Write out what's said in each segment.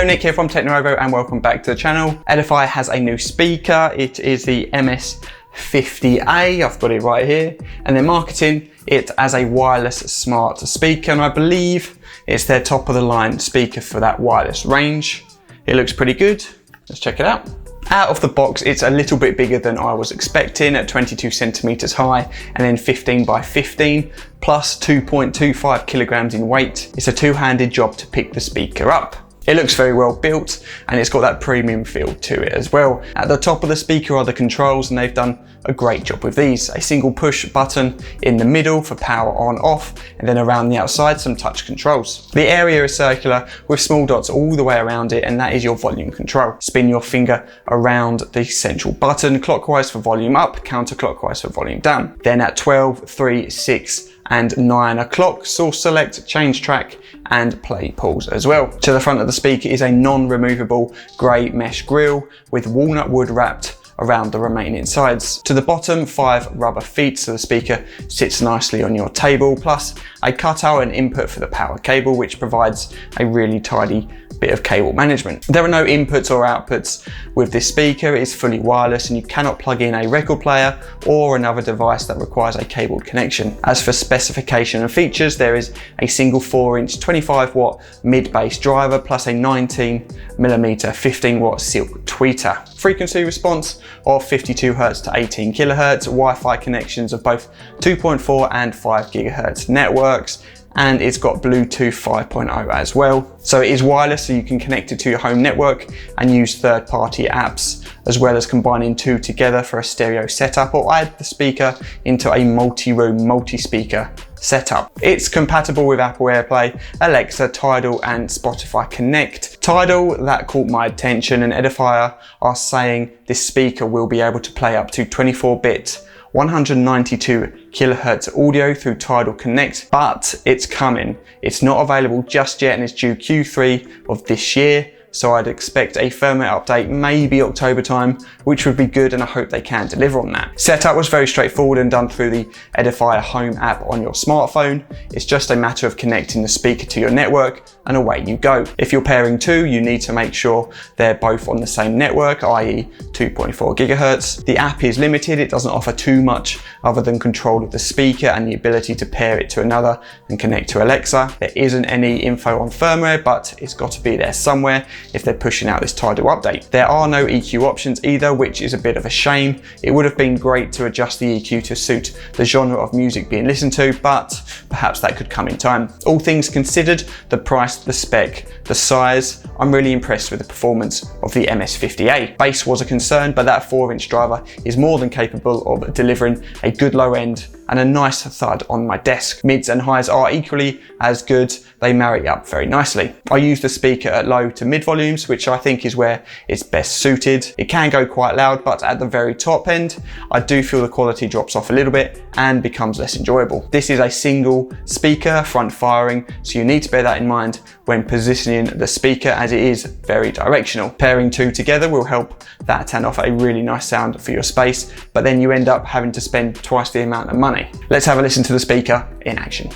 Hello, Nick here from Technorovo and welcome back to the channel. Edifier has a new speaker. It is the MS50A, I've got it right here, and they're marketing it as a wireless smart speaker, and I believe it's their top of the line speaker for that wireless range. It looks pretty good. Let's check it out. Out of the box, it's a little bit bigger than I was expecting at 22 centimeters high and then 15 by 15 plus 2.25 kilograms in weight. It's a two-handed job to pick the speaker up. It looks very well built and it's got that premium feel to it as well. At the top of the speaker are the controls and they've done a great job with these. A single push button in the middle for power on off, and then around the outside some touch controls. The area is circular with small dots all the way around it, and that is your volume control. Spin your finger around the central button clockwise for volume up, counterclockwise for volume down. Then at 12, 3, 6 and 9 o'clock, source select, change track and play pause as well. To the front of the speaker is a non-removable grey mesh grille with walnut wood wrapped around the remaining sides. To the bottom, 5 rubber feet so the speaker sits nicely on your table, plus a cutout and input for the power cable, which provides a really tidy bit of cable management. There are no inputs or outputs with this speaker. It is fully wireless and you cannot plug in a record player or another device that requires a cabled connection. As for specification and features, there is a single 4-inch 25-watt mid-bass driver plus a 19mm 15-watt silk tweeter. Frequency response of 52 Hz to 18 kHz, Wi-Fi connections of both 2.4 and 5 GHz networks, and it's got Bluetooth 5.0 as well. So it is wireless, so you can connect it to your home network and use third-party apps, as well as combining two together for a stereo setup, or add the speaker into a multi-room, multi-speaker setup. It's compatible with Apple AirPlay, Alexa, Tidal and Spotify Connect. Tidal, that caught my attention, and Edifier are saying this speaker will be able to play up to 24-bit 192 kilohertz audio through Tidal Connect, but it's coming. It's not available just yet and it's due Q3 of this year. So I'd expect a firmware update maybe October time, which would be good, and I hope they can deliver on that. Setup was very straightforward and done through the Edifier Home app on your smartphone. It's just a matter of connecting the speaker to your network and away you go. If you're pairing two, you need to make sure they're both on the same network, i.e. 2.4 GHz. The app is limited. It doesn't offer too much other than control of the speaker and the ability to pair it to another and connect to Alexa. There isn't any info on firmware, but it's got to be there somewhere if they're pushing out this Tidal update. There are no EQ options either, which is a bit of a shame. It would have been great to adjust the EQ to suit the genre of music being listened to, but perhaps that could come in time. All things considered, the price, the spec, the size, I'm really impressed with the performance of the MS50A. Bass was a concern, but that 4-inch driver is more than capable of delivering a good low end and a nice thud on my desk. Mids and highs are equally as good. They marry up very nicely. I use the speaker at low to mid volumes, which I think is where it's best suited. It can go quite loud, but at the very top end, I do feel the quality drops off a little bit and becomes less enjoyable. This is a single speaker, front firing, so you need to bear that in mind when positioning the speaker, as it is very directional. Pairing two together will help that and offer a really nice sound for your space, but then you end up having to spend twice the amount of money. Let's have a listen to the speaker in action.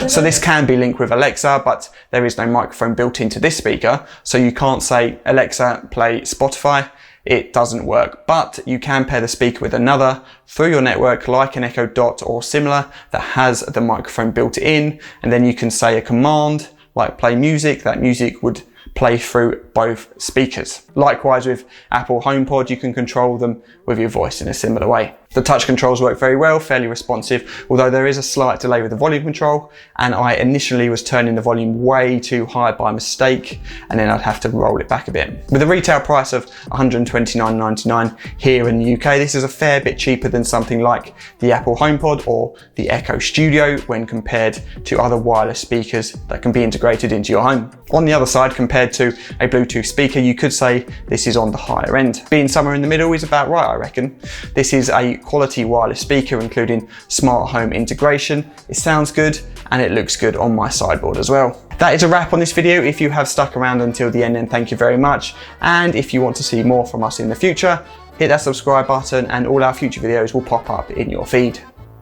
So this can be linked with Alexa, but there is no microphone built into this speaker, so you can't say, Alexa, play Spotify. It doesn't work, but you can pair the speaker with another through your network, like an Echo Dot or similar, that has the microphone built in, and then you can say a command like play music, that music would play through both speakers. Likewise with Apple HomePod, you can control them with your voice in a similar way. The touch controls work very well, fairly responsive, although there is a slight delay with the volume control, and I initially was turning the volume way too high by mistake, and then I'd have to roll it back a bit. With a retail price of $129.99 here in the UK, this is a fair bit cheaper than something like the Apple HomePod or the Echo Studio when compared to other wireless speakers that can be integrated into your home. On the other side, compared to a Bluetooth speaker, you could say this is on the higher end. Being somewhere in the middle is about right, I reckon. This is a quality wireless speaker, including smart home integration. It sounds good and it looks good on my sideboard as well. That is a wrap on this video. If you have stuck around until the end, then thank you very much. And if you want to see more from us in the future, hit that subscribe button and all our future videos will pop up in your feed.